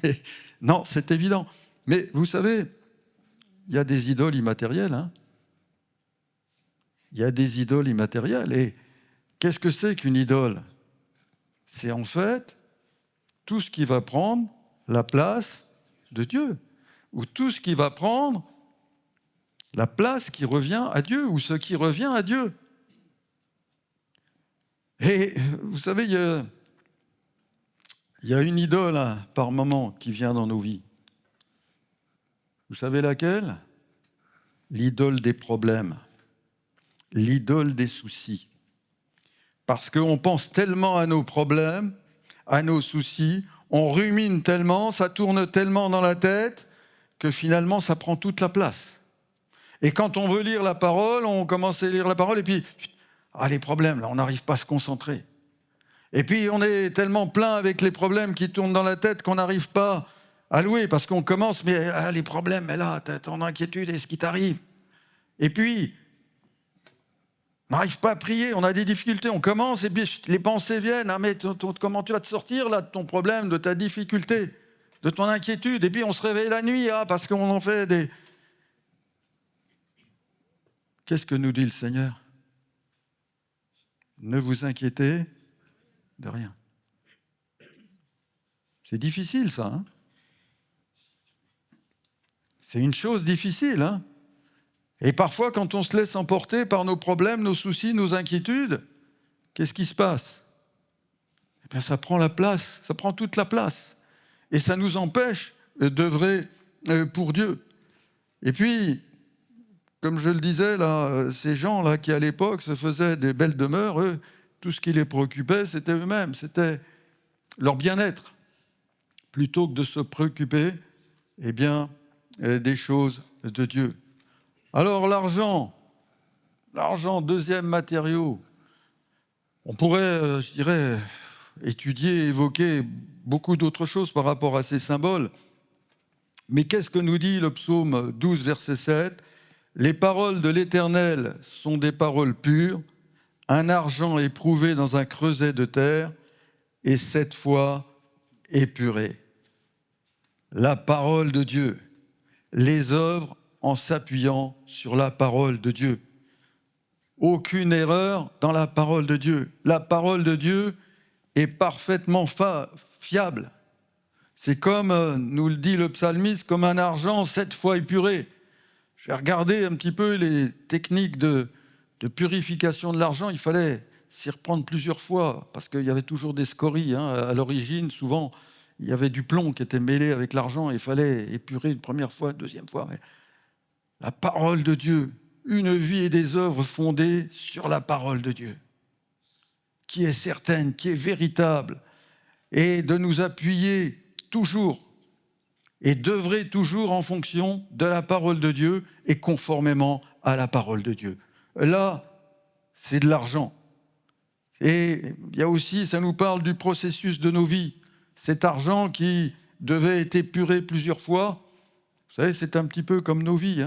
mais non, c'est évident. Mais vous savez, il y a des idoles immatérielles. Hein. Il y a des idoles immatérielles. Et qu'est-ce que c'est qu'une idole? C'est en fait tout ce qui va prendre la place de Dieu, ou tout ce qui va prendre la place qui revient à Dieu, ou ce qui revient à Dieu. Et vous savez, il y a une idole hein, par moment qui vient dans nos vies. Vous savez laquelle? L'idole des problèmes, l'idole des soucis. Parce qu'on pense tellement à nos problèmes, à nos soucis, on rumine tellement, ça tourne tellement dans la tête, que finalement ça prend toute la place. Et quand on veut lire la parole, on commence à lire la parole et puis, les problèmes, là, on n'arrive pas à se concentrer. Et puis on est tellement plein avec les problèmes qui tournent dans la tête qu'on n'arrive pas à louer, parce qu'on commence, mais les problèmes, mais là, t'as ton inquiétude, et ce qui t'arrive. Et puis, on n'arrive pas à prier, on a des difficultés, on commence, et puis les pensées viennent, mais comment tu vas te sortir là de ton problème, de ta difficulté, de ton inquiétude, et puis on se réveille la nuit, parce qu'on en fait des... Qu'est-ce que nous dit le Seigneur? Ne vous inquiétez de rien. C'est difficile ça, hein? C'est une chose difficile, hein? Et parfois, quand on se laisse emporter par nos problèmes, nos soucis, nos inquiétudes, qu'est-ce qui se passe? Eh bien, ça prend la place, ça prend toute la place. Et ça nous empêche d'œuvrer pour Dieu. Et puis, comme je le disais, là, ces gens-là qui, à l'époque, se faisaient des belles demeures, eux, tout ce qui les préoccupait, c'était eux-mêmes, c'était leur bien-être, plutôt que de se préoccuper, eh bien, des choses de Dieu. Alors l'argent, deuxième matériau, on pourrait, je dirais, étudier, évoquer beaucoup d'autres choses par rapport à ces symboles. Mais qu'est-ce que nous dit le psaume 12, verset 7 ? Les paroles de l'Éternel sont des paroles pures, un argent éprouvé dans un creuset de terre, et 7 fois épuré. La parole de Dieu, les œuvres en s'appuyant sur la parole de Dieu. Aucune erreur dans la parole de Dieu. La parole de Dieu est parfaitement fiable. C'est comme, nous le dit le psalmiste, comme un argent 7 fois épuré. J'ai regardé un petit peu les techniques de purification de l'argent. Il fallait s'y reprendre plusieurs fois parce qu'il y avait toujours des scories. À l'origine, souvent, il y avait du plomb qui était mêlé avec l'argent. Il fallait épurer une première fois, une deuxième fois. Mais la parole de Dieu, une vie et des œuvres fondées sur la parole de Dieu, qui est certaine, qui est véritable, et de nous appuyer toujours et d'œuvrer toujours en fonction de la parole de Dieu et conformément à la parole de Dieu. Là, c'est de l'argent. Et il y a aussi, ça nous parle du processus de nos vies. Cet argent qui devait être épuré plusieurs fois, vous savez, c'est un petit peu comme nos vies.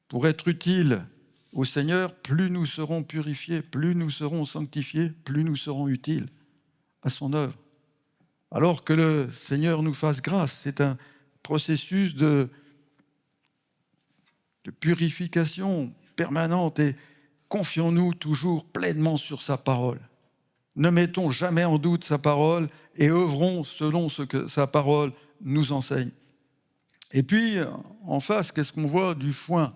Pour être utiles au Seigneur, plus nous serons purifiés, plus nous serons sanctifiés, plus nous serons utiles à son œuvre. Alors que le Seigneur nous fasse grâce, c'est un processus de purification permanente et confions-nous toujours pleinement sur sa parole. Ne mettons jamais en doute sa parole et œuvrons selon ce que sa parole nous enseigne. Et puis, en face, qu'est-ce qu'on voit? Du foin.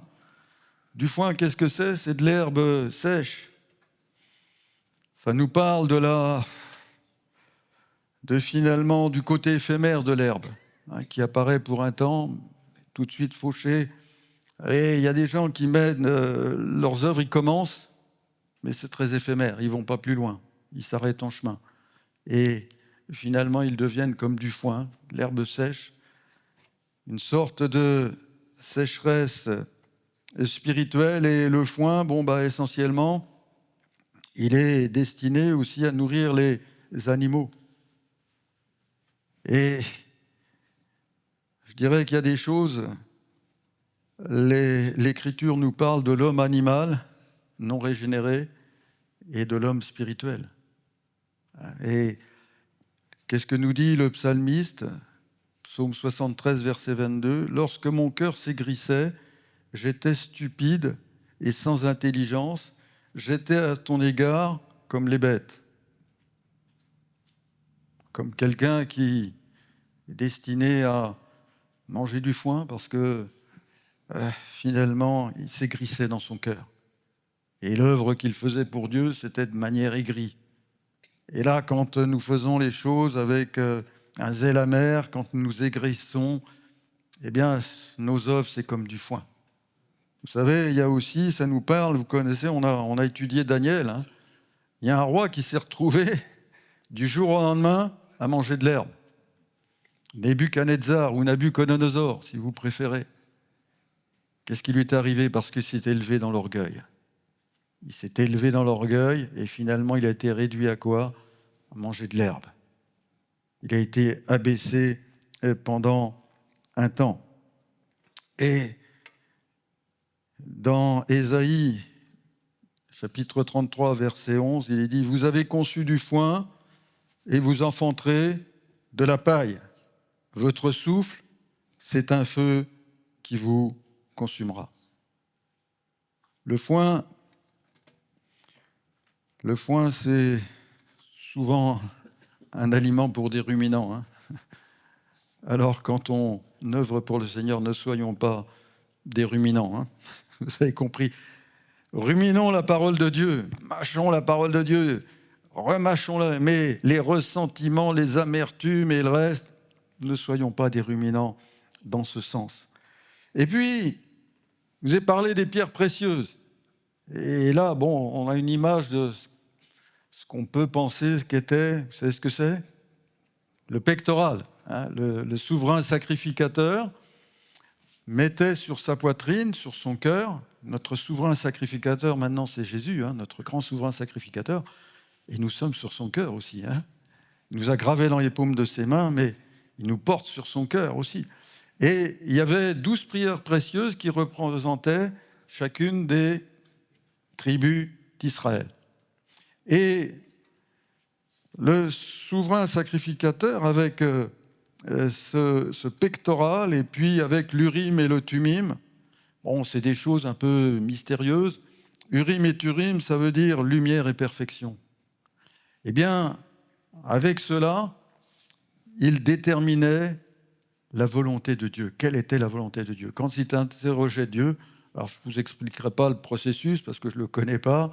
Du foin, qu'est-ce que c'est? C'est de l'herbe sèche. Ça nous parle finalement du côté éphémère de l'herbe, qui apparaît pour un temps, tout de suite fauché. Et il y a des gens qui mènent leurs œuvres, ils commencent, mais c'est très éphémère, ils ne vont pas plus loin, ils s'arrêtent en chemin. Et finalement, ils deviennent comme du foin, l'herbe sèche, une sorte de sécheresse spirituelle. Et le foin, essentiellement, il est destiné aussi à nourrir les animaux. Et je dirais qu'il y a des choses, l'Écriture nous parle de l'homme animal non régénéré et de l'homme spirituel. Et qu'est-ce que nous dit le psalmiste? Psaume 73, verset 22. « Lorsque mon cœur s'aigrissait, j'étais stupide et sans intelligence, j'étais à ton égard comme les bêtes. » Comme quelqu'un qui est destiné à manger du foin parce que finalement, il s'aigrissait dans son cœur. Et l'œuvre qu'il faisait pour Dieu, c'était de manière aigrie. Et là, quand nous faisons les choses avec un zèle amer, quand nous nous aigrissons, eh bien, nos œuvres, c'est comme du foin. Vous savez, il y a aussi, ça nous parle, vous connaissez, on a étudié Daniel. Il y a un roi qui s'est retrouvé du jour au lendemain à manger de l'herbe. Nebuchadnezzar ou Nabuchodonosor, si vous préférez. Qu'est-ce qui lui est arrivé? Parce qu'il s'est élevé dans l'orgueil. Il s'est élevé dans l'orgueil et finalement, il a été réduit à quoi? À manger de l'herbe. Il a été abaissé pendant un temps. Et dans Ésaïe, chapitre 33, verset 11, il est dit « Vous avez conçu du foin et vous enfanterez de la paille. Votre souffle, c'est un feu qui vous consumera. » Le foin, c'est souvent un aliment pour des ruminants. Alors, quand on œuvre pour le Seigneur, ne soyons pas des ruminants. Vous avez compris. Ruminons la parole de Dieu, mâchons la parole de Dieu, remâchons-la, mais les ressentiments, les amertumes et le reste, ne soyons pas des ruminants dans ce sens. Et puis, je vous ai parlé des pierres précieuses. Et là, on a une image de ce qu'on peut penser ce qu'était, vous savez ce que c'est? Le pectoral. Le souverain sacrificateur mettait sur sa poitrine, sur son cœur, notre souverain sacrificateur, maintenant c'est Jésus, notre grand souverain sacrificateur, et nous sommes sur son cœur aussi. Il nous a gravés dans les paumes de ses mains, mais il nous porte sur son cœur aussi. Et il y avait 12 prières précieuses qui représentaient chacune des tribus d'Israël. Et le souverain sacrificateur, avec ce pectoral, et puis avec l'Urim et le Thummim, c'est des choses un peu mystérieuses. Urim et Thummim, ça veut dire lumière et perfection. Eh bien, avec cela, il déterminait la volonté de Dieu. Quelle était la volonté de Dieu? Quand il interrogeait Dieu, alors je ne vous expliquerai pas le processus parce que je ne le connais pas.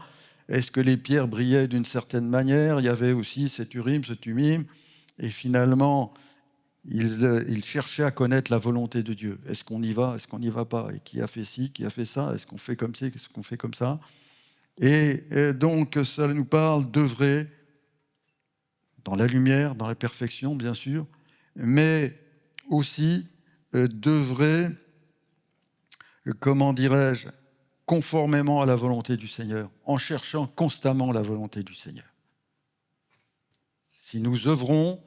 Est-ce que les pierres brillaient d'une certaine manière? Il y avait aussi cet Urim, ce Thummim. Et finalement, il cherchait à connaître la volonté de Dieu. Est-ce qu'on y va? Est-ce qu'on n'y va pas? Et qui a fait ci? Qui a fait ça? Est-ce qu'on fait comme ci? Est-ce qu'on fait comme ça? Et donc, ça nous parle d'œuvrer dans la lumière, dans la perfection, bien sûr, mais aussi d'œuvrer, comment dirais-je, conformément à la volonté du Seigneur, en cherchant constamment la volonté du Seigneur. Si nous œuvrons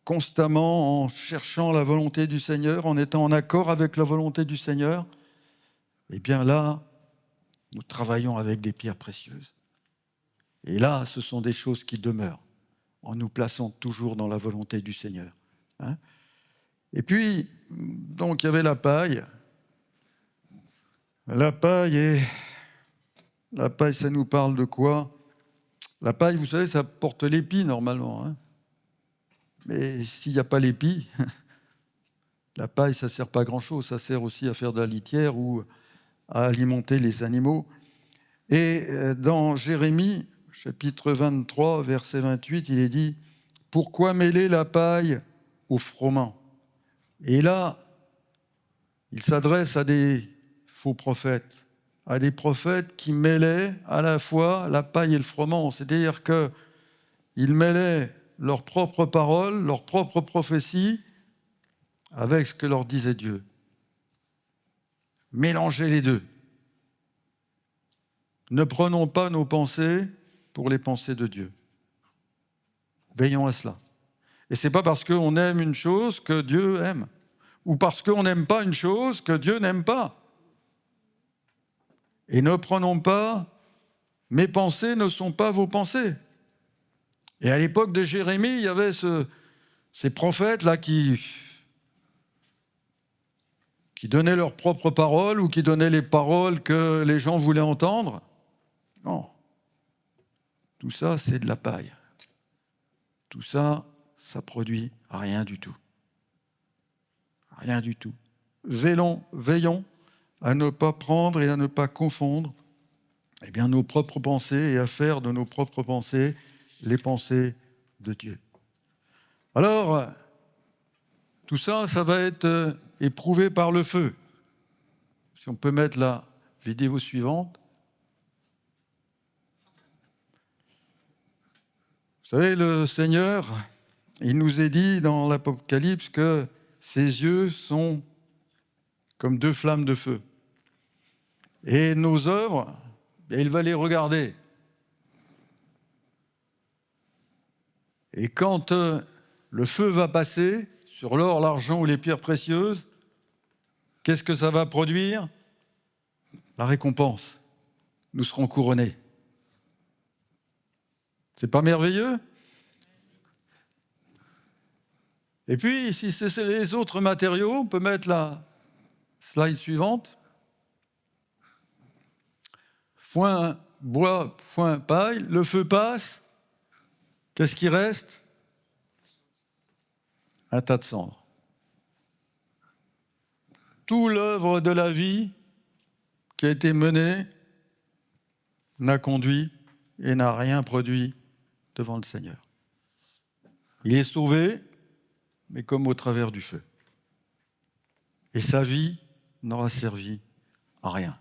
constamment en cherchant la volonté du Seigneur, en étant en accord avec la volonté du Seigneur, eh bien là, nous travaillons avec des pierres précieuses. Et là, ce sont des choses qui demeurent, en nous plaçant toujours dans la volonté du Seigneur. Hein? Et puis, donc, il y avait la paille. La paille, ça nous parle de quoi? La paille, vous savez, ça porte l'épi normalement. Hein? Mais s'il n'y a pas l'épi, la paille, ça ne sert pas à grand-chose. Ça sert aussi à faire de la litière ou à alimenter les animaux. Et dans Jérémie, chapitre 23, verset 28, il est dit « Pourquoi mêler la paille au froment ?» Et là, il s'adresse à des faux prophètes, à des prophètes qui mêlaient à la fois la paille et le froment. C'est-à-dire qu'ils mêlaient leurs propres paroles, leurs propres prophéties avec ce que leur disait Dieu. Mélangez les deux. Ne prenons pas nos pensées pour les pensées de Dieu. Veillons à cela. Et ce n'est pas parce qu'on aime une chose que Dieu aime, ou parce qu'on n'aime pas une chose que Dieu n'aime pas. Et ne prenons pas, mes pensées ne sont pas vos pensées. Et à l'époque de Jérémie, il y avait ces prophètes-là qui donnaient leurs propres paroles ou qui donnaient les paroles que les gens voulaient entendre. Non. Tout ça, c'est de la paille. Tout ça, ça produit rien du tout. Rien du tout. Veillons à ne pas prendre et à ne pas confondre nos propres pensées et à faire de nos propres pensées les pensées de Dieu. Alors, tout ça, ça va être éprouvé par le feu. Si on peut mettre la vidéo suivante. Vous savez, le Seigneur, il nous est dit dans l'Apocalypse que ses yeux sont comme deux flammes de feu. Et nos œuvres, il va les regarder. Et quand le feu va passer sur l'or, l'argent ou les pierres précieuses, qu'est-ce que ça va produire? La récompense. Nous serons couronnés. C'est pas merveilleux? Et puis, si c'est les autres matériaux, on peut mettre la slide suivante. Foin, bois, foin, paille, le feu passe. Qu'est-ce qui reste? Un tas de cendres. Toute l'œuvre de la vie qui a été menée n'a conduit et n'a rien produit devant le Seigneur. Il est sauvé, mais comme au travers du feu. Et sa vie n'aura servi à rien.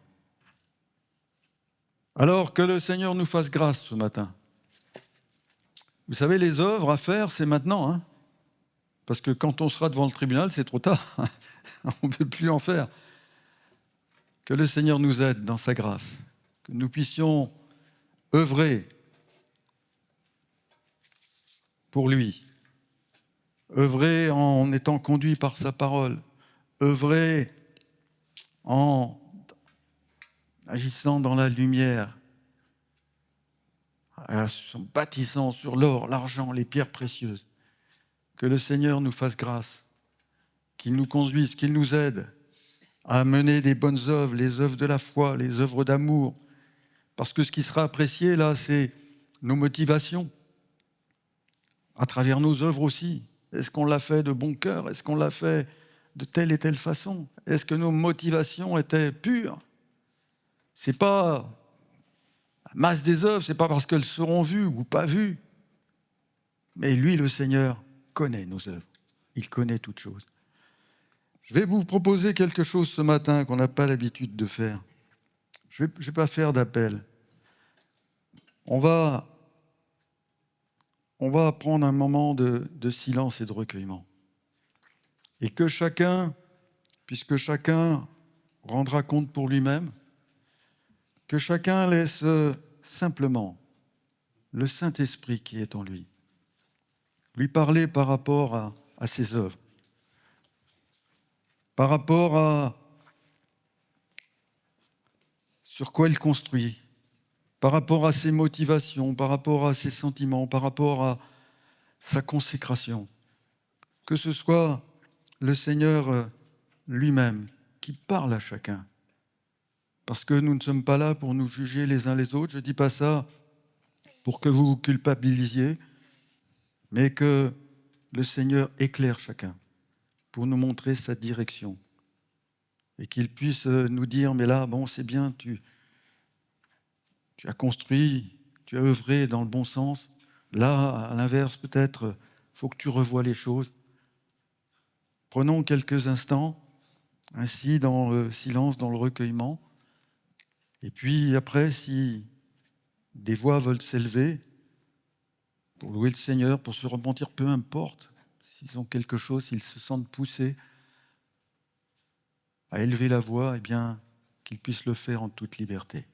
Alors que le Seigneur nous fasse grâce ce matin. Vous savez, les œuvres à faire, c'est maintenant. Hein, parce que quand on sera devant le tribunal, c'est trop tard. On ne peut plus en faire. Que le Seigneur nous aide dans sa grâce. Que nous puissions œuvrer pour lui. Œuvrer en étant conduit par sa parole. Œuvrer en agissant dans la lumière, en bâtissant sur l'or, l'argent, les pierres précieuses. Que le Seigneur nous fasse grâce, qu'il nous conduise, qu'il nous aide à mener des bonnes œuvres, les œuvres de la foi, les œuvres d'amour. Parce que ce qui sera apprécié là, c'est nos motivations, à travers nos œuvres aussi. Est-ce qu'on l'a fait de bon cœur? Est-ce qu'on l'a fait de telle et telle façon? Est-ce que nos motivations étaient pures? C'est pas la masse des œuvres, c'est pas parce qu'elles seront vues ou pas vues. Mais lui, le Seigneur, connaît nos œuvres. Il connaît toutes choses. Je vais vous proposer quelque chose ce matin qu'on n'a pas l'habitude de faire. Je ne vais pas faire d'appel. On va prendre un moment de silence et de recueillement. Et que chacun, puisque chacun rendra compte pour lui-même, que chacun laisse simplement le Saint-Esprit qui est en lui parler par rapport à ses œuvres, par rapport à sur quoi il construit, par rapport à ses motivations, par rapport à ses sentiments, par rapport à sa consécration. Que ce soit le Seigneur lui-même qui parle à chacun. Parce que nous ne sommes pas là pour nous juger les uns les autres. Je ne dis pas ça pour que vous vous culpabilisiez, mais que le Seigneur éclaire chacun pour nous montrer sa direction. Et qu'il puisse nous dire, mais là, bon, c'est bien, tu as construit, tu as œuvré dans le bon sens. Là, à l'inverse, peut-être, il faut que tu revoies les choses. Prenons quelques instants, ainsi, dans le silence, dans le recueillement. Et puis après, si des voix veulent s'élever pour louer le Seigneur, pour se repentir, peu importe, s'ils ont quelque chose, s'ils se sentent poussés à élever la voix, eh bien, qu'ils puissent le faire en toute liberté.